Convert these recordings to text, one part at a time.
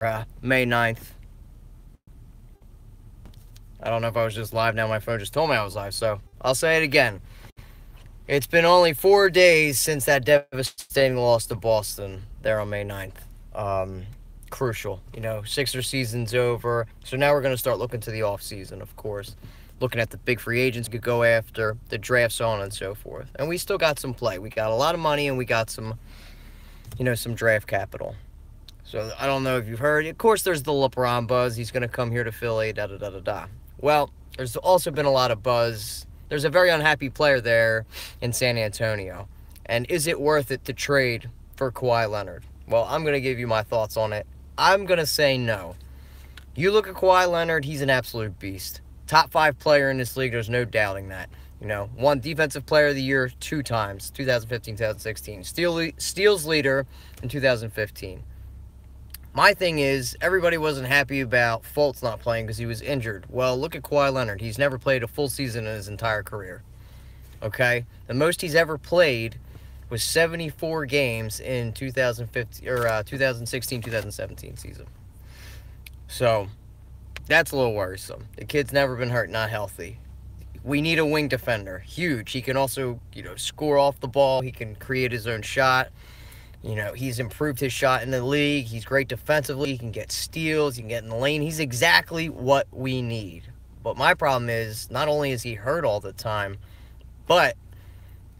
May 9th. I don't know if I was just live now. My phone just told me I was live, so I'll say it again. It's been only 4 days since that devastating loss to Boston there on May 9th. Crucial. Sixer season's over, so now we're going to start looking to the off season, of course. Looking at the big free agents we could go after, the drafts, so on and so forth. And we still got some play. We got a lot of money, and we got some draft capital. So I don't know if you've heard. Of course, there's the LeBron buzz. He's going to come here to Philly, da-da-da-da-da. Well, there's also been a lot of buzz. There's a very unhappy player there in San Antonio. And is it worth it to trade for Kawhi Leonard? Well, I'm going to give you my thoughts on it. I'm going to say no. You look at Kawhi Leonard, he's an absolute beast. Top 5 player in this league, there's no doubting that. Won Defensive Player of the Year 2 times, 2015, 2016. Steals leader in 2015. My thing is, everybody wasn't happy about Fultz not playing because he was injured. Well, look at Kawhi Leonard. He's never played a full season in his entire career. Okay? The most he's ever played was 74 games in 2015 or 2016, 2017 season. So, that's a little worrisome. The kid's never been hurt, not healthy. We need a wing defender. Huge. He can also, score off the ball. He can create his own shot. He's improved his shot in the league. He's great defensively. He can get steals. He can get in the lane. He's exactly what we need. But my problem is, not only is he hurt all the time, but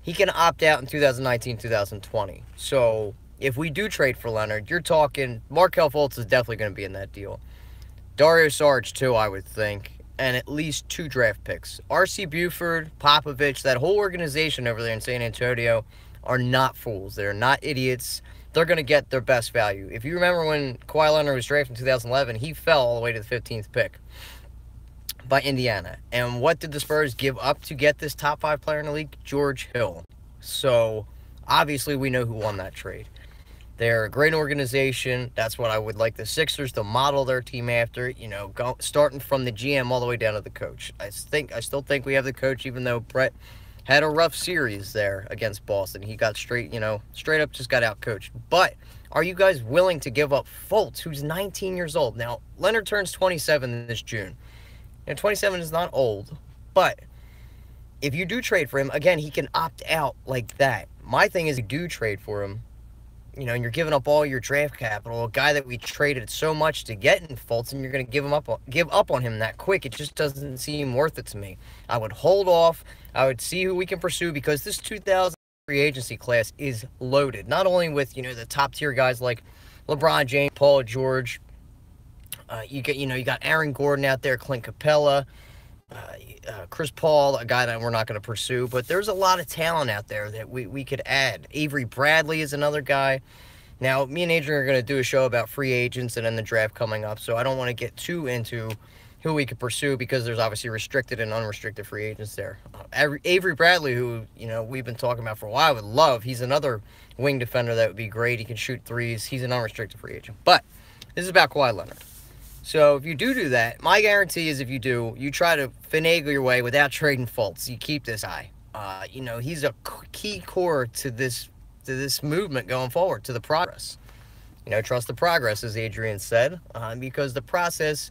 he can opt out in 2019, 2020. So, if we do trade for Leonard, you're talking, Markelle Fultz is definitely going to be in that deal. Dario Saric, too, I would think. And at least 2 draft picks. R.C. Buford, Popovich, that whole organization over there in San Antonio are not fools. They're not idiots. They're going to get their best value. If you remember when Kawhi Leonard was drafted in 2011, he fell all the way to the 15th pick by Indiana. And what did the Spurs give up to get this top 5 player in the league? George Hill. So, obviously, we know who won that trade. They're a great organization. That's what I would like the Sixers to model their team after, starting from the GM all the way down to the coach. I still think we have the coach, even though Brett had a rough series there against Boston. He got straight up just got out-coached. But are you guys willing to give up Fultz, who's 19 years old? Now, Leonard turns 27 this June. 27 is not old, but if you do trade for him, again, he can opt out like that. My thing is, if you do trade for him, and you're giving up all your draft capital, a guy that we traded so much to get in Fultz, and you're going to give up on him that quick. It just doesn't seem worth it to me. I would hold off. I would see who we can pursue, because this 2000 free agency class is loaded. Not only with, the top-tier guys like LeBron James, Paul George. You got Aaron Gordon out there, Clint Capella, Chris Paul, a guy that we're not going to pursue, but there's a lot of talent out there that we could add. Avery Bradley is another guy. Now, me and Adrian are going to do a show about free agents and then the draft coming up, so I don't want to get too into who we could pursue, because there's obviously restricted and unrestricted free agents there. Avery Bradley, who, we've been talking about for a while, I would love. He's another wing defender that would be great. He can shoot threes. He's an unrestricted free agent. But this is about Kawhi Leonard. So if you do that, my guarantee is, if you do, you try to finagle your way without trading Fultz. You keep this guy. He's a key core to this movement going forward, to the progress. Trust the progress, as Adrian said, because the process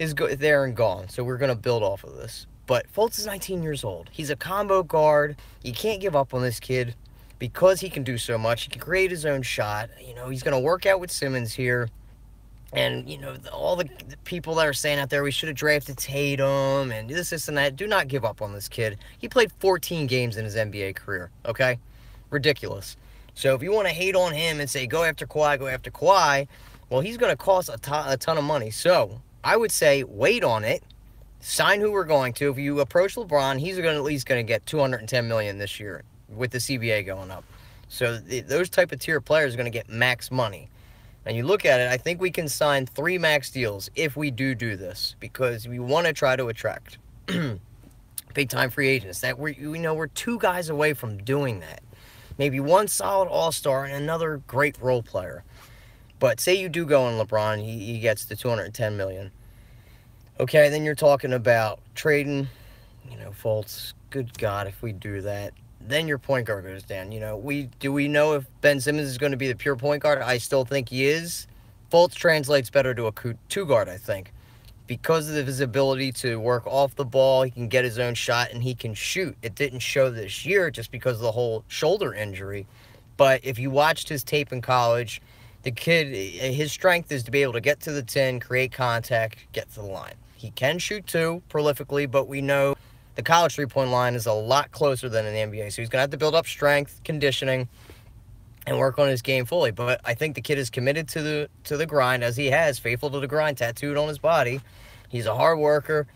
is there and gone. So we're going to build off of this. But Fultz is 19 years old. He's a combo guard. You can't give up on this kid because he can do so much. He can create his own shot. He's going to work out with Simmons here. And, all the people that are saying out there, we should have drafted Tatum and this, and that. Do not give up on this kid. He played 14 games in his NBA career, okay? Ridiculous. So if you want to hate on him and say, go after Kawhi, well, he's going to cost a ton of money. So I would say wait on it. Sign who we're going to. If you approach LeBron, he's at least going to get $210 million this year with the CBA going up. So those type of tier players are going to get max money. And you look at it, I think we can sign 3 max deals if we do this, because we want to try to attract big-time free agents. That we're 2 guys away from doing that. Maybe 1 solid all-star and another great role player. But say you do go on LeBron, he gets the $210 million. Okay, then you're talking about trading, Fultz. Good God, if we do that. Then your point guard goes down. Do we know if Ben Simmons is going to be the pure point guard? I still think he is. Fultz translates better to a two-guard, I think. Because of his ability to work off the ball, he can get his own shot, and he can shoot. It didn't show this year just because of the whole shoulder injury. But if you watched his tape in college, the kid, his strength is to be able to get to the 10, create contact, get to the line. He can shoot too, prolifically, but we know the college three-point line is a lot closer than in the NBA. So he's going to have to build up strength, conditioning, and work on his game fully. But I think the kid is committed to the grind, as he has, faithful to the grind, tattooed on his body. He's a hard worker.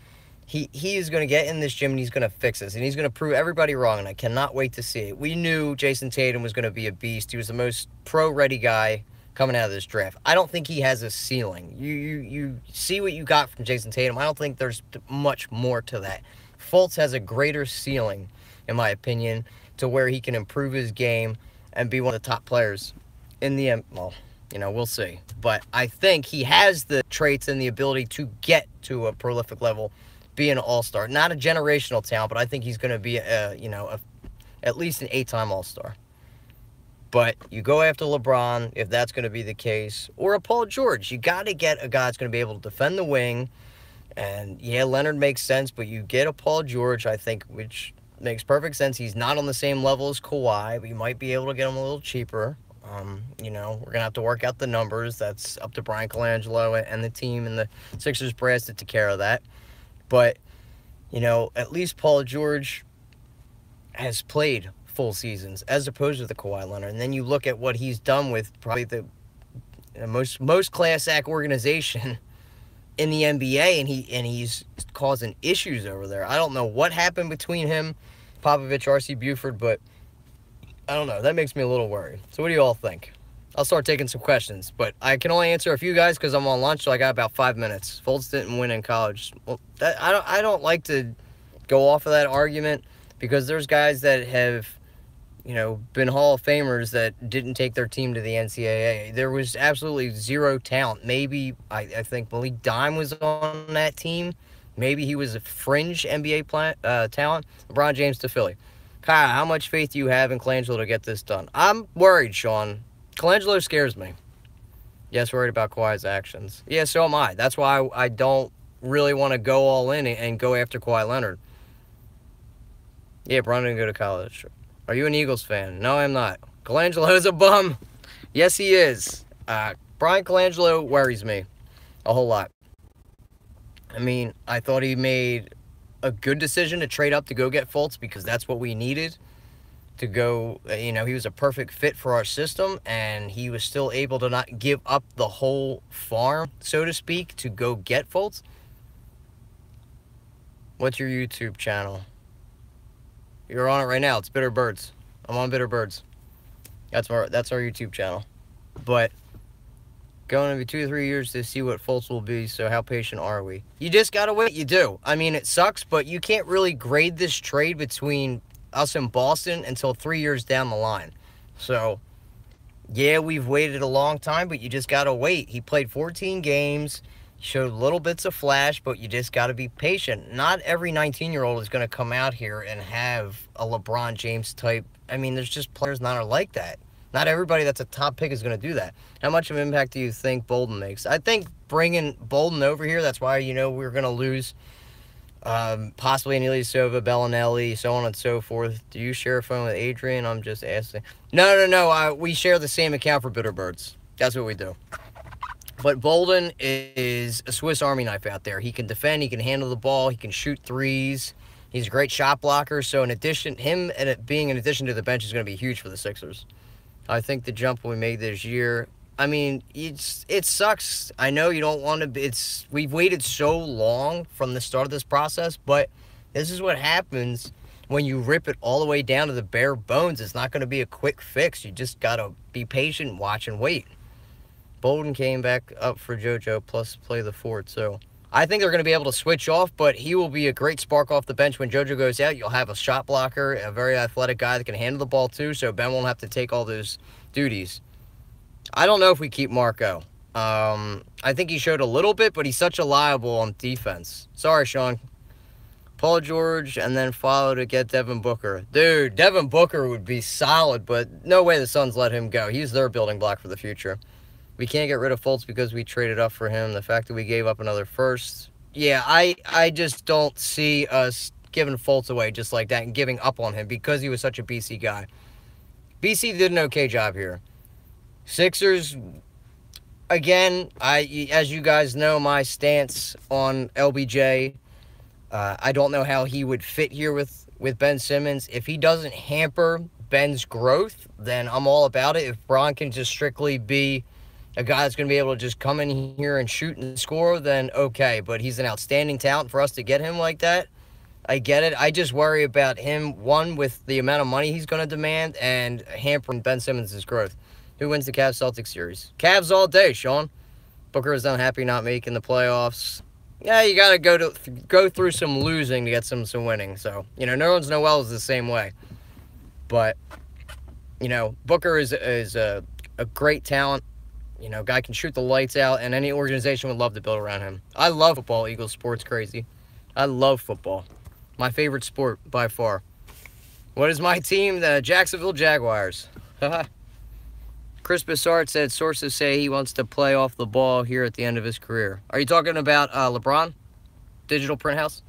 He is going to get in this gym, and he's going to fix this. And he's going to prove everybody wrong, and I cannot wait to see it. We knew Jason Tatum was going to be a beast. He was the most pro-ready guy coming out of this draft. I don't think he has a ceiling. You see what you got from Jason Tatum. I don't think there's much more to that. Fultz has a greater ceiling, in my opinion, to where he can improve his game and be one of the top players in the well, we'll see. But I think he has the traits and the ability to get to a prolific level, be an all-star. Not a generational talent, but I think he's going to be at least an 8-time all-star. But you go after LeBron, if that's going to be the case, or a Paul George. You got to get a guy that's going to be able to defend the wing. And, yeah, Leonard makes sense, but you get a Paul George, I think, which makes perfect sense. He's not on the same level as Kawhi, but you might be able to get him a little cheaper. We're going to have to work out the numbers. That's up to Brian Colangelo and the team and the Sixers brass to take care of that. But, at least Paul George has played full seasons as opposed to the Kawhi Leonard. And then you look at what he's done with probably the most class act organization in the NBA, and he's causing issues over there. I don't know what happened between him, Popovich, R.C. Buford, but I don't know. That makes me a little worried. So what do you all think? I'll start taking some questions, but I can only answer a few guys because I'm on lunch, so I got about 5 minutes. Fultz didn't win in college. Well, I don't like to go off of that argument because there's guys that have been Hall of Famers that didn't take their team to the NCAA. There was absolutely zero talent. Maybe, I think Malik Dime was on that team. Maybe he was a fringe NBA talent. LeBron James to Philly. Kyle, how much faith do you have in Colangelo to get this done? I'm worried, Sean. Colangelo scares me. Yes, worried about Kawhi's actions. Yeah, so am I. That's why I don't really want to go all in and go after Kawhi Leonard. Yeah, Bron didn't go to college. Are you an Eagles fan? No, I'm not. Colangelo's a bum. Yes, he is. Brian Colangelo worries me a whole lot. I mean, I thought he made a good decision to trade up to go get Fultz because that's what we needed to go. He was a perfect fit for our system, and he was still able to not give up the whole farm, so to speak, to go get Fultz. What's your YouTube channel? You're on it right now. It's Bitter Birds. I'm on Bitter Birds. That's our YouTube channel. But going to be 2 to 3 years to see what Fultz will be, so how patient are we? You just got to wait. You do. I mean, it sucks, but you can't really grade this trade between us and Boston until 3 years down the line. So, yeah, we've waited a long time, but you just got to wait. He played 14 games. Showed little bits of flash, but you just got to be patient. Not every 19-year-old is going to come out here and have a LeBron James type. I mean, there's just players not like that. Not everybody that's a top pick is going to do that. How much of an impact do you think Bolden makes? I think bringing Bolden over here, that's why, we're going to lose possibly Ilyasova, Bellinelli, so on and so forth. Do you share a phone with Adrian? I'm just asking. No. We share the same account for Bitter Birds. That's what we do. But Bolden is a Swiss Army knife out there. He can defend, he can handle the ball, he can shoot threes. He's a great shot blocker. So in addition, him and it being in addition to the bench is going to be huge for the Sixers. I think the jump we made this year, I mean, it sucks. I know you don't want to, we've waited so long from the start of this process, but this is what happens when you rip it all the way down to the bare bones. It's not going to be a quick fix. You just got to be patient, watch, and wait. Bolden came back up for JoJo, plus play the fort. So I think they're going to be able to switch off, but he will be a great spark off the bench. When JoJo goes out, you'll have a shot blocker, a very athletic guy that can handle the ball too, so Ben won't have to take all those duties. I don't know if we keep Marco. I think he showed a little bit, but he's such a liable on defense. Sorry, Sean. Paul George, and then follow to get Devin Booker. Dude, Devin Booker would be solid, but no way the Suns let him go. He's their building block for the future. We can't get rid of Fultz because we traded up for him. The fact that we gave up another first. Yeah, I just don't see us giving Fultz away just like that and giving up on him because he was such a BC guy. BC did an okay job here. Sixers, again, as you guys know, my stance on LBJ, I don't know how he would fit here with Ben Simmons. If he doesn't hamper Ben's growth, then I'm all about it. If Bron can just strictly be a guy that's going to be able to just come in here and shoot and score, then okay. But he's an outstanding talent. For us to get him like that, I get it. I just worry about him, one, with the amount of money he's going to demand, and hampering Ben Simmons' growth. Who wins the Cavs-Celtics series? Cavs all day, Sean. Booker is unhappy not making the playoffs. Yeah, you got to go through some losing to get some winning. So, you know, Nerlens Noel is the same way. But, you know, Booker is a great talent. You know, guy can shoot the lights out, and any organization would love to build around him. I love football. Eagles sports crazy. I love football. My favorite sport by far. What is my team? The Jacksonville Jaguars. Chris Bissart said sources say he wants to play off the ball here at the end of his career. Are you talking about LeBron? Digital print house?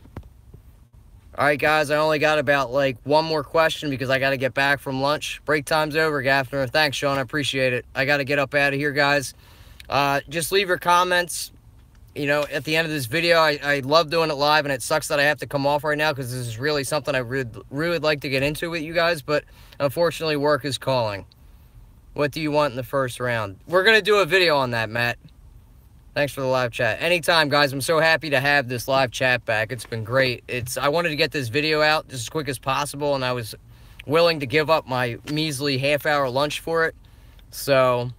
All right, guys, I only got about, like, one more question because I got to get back from lunch. Break time's over, Gaffner. Thanks, Sean. I appreciate it. I got to get up out of here, guys. Just leave your comments. You know, at the end of this video, I love doing it live, and it sucks that I have to come off right now because this is really something I really would like to get into with you guys, but unfortunately, work is calling. What do you want in the first round? We're going to do a video on that, Matt. Thanks for the live chat. Anytime, guys. I'm so happy to have this live chat back. It's been great. I wanted to get this video out just as quick as possible, and I was willing to give up my measly half-hour lunch for it. So,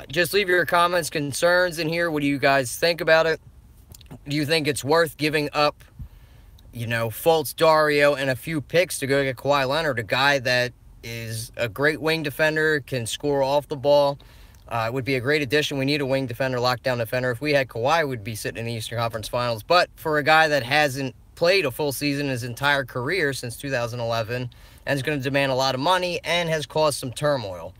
just leave your comments, concerns in here. What do you guys think about it? Do you think it's worth giving up, you know, Fultz, Dario, and a few picks to go get Kawhi Leonard, a guy that is a great wing defender, can score off the ball? It would be a great addition. We need a wing defender, lockdown defender. If we had Kawhi, we'd be sitting in the Eastern Conference Finals. But for a guy that hasn't played a full season his entire career since 2011 and is going to demand a lot of money and has caused some turmoil,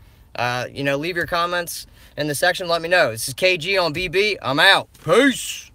you know, leave your comments in the section. Let me know. This is KG on BB. I'm out. Peace.